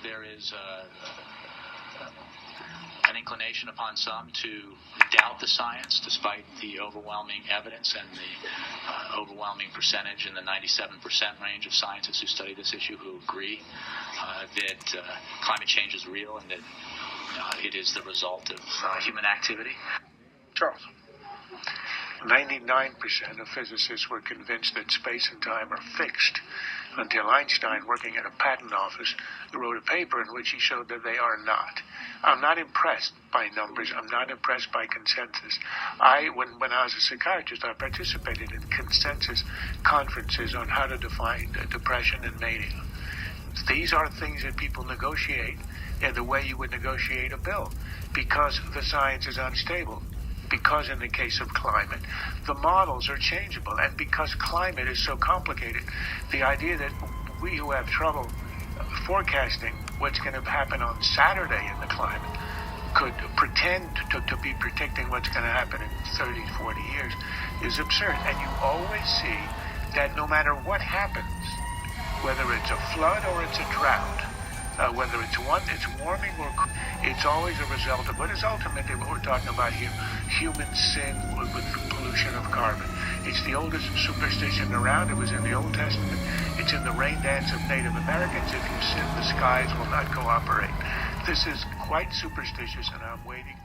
there is an inclination upon some to doubt the science, despite the overwhelming evidence and the overwhelming percentage in the 97% range of scientists who study this issue who agree that climate change is real and that it is the result of human activity. Charles. 99% of physicists were convinced that space and time are fixed until Einstein, working at a patent office, wrote a paper in which he showed that they are not. I'm not impressed by numbers. I'm not impressed by consensus. When I was a psychiatrist, I participated in consensus conferences on how to define depression and mania. These are things that people negotiate in the way you would negotiate a bill, because the science is unstable. Because in the case of climate, the models are changeable. And because climate is so complicated, the idea that we who have trouble forecasting what's going to happen on Saturday in the climate could pretend to be predicting what's going to happen in 30, 40 years is absurd. And you always see that no matter what happens, whether it's a flood or it's a drought, whether it's warming or it's always a result of what is ultimately what we're talking about here, human sin with pollution of carbon. It's the oldest superstition around. It was in the Old Testament. It's in the rain dance of Native Americans. If you sin, the skies will not cooperate. This is quite superstitious, and I'm waiting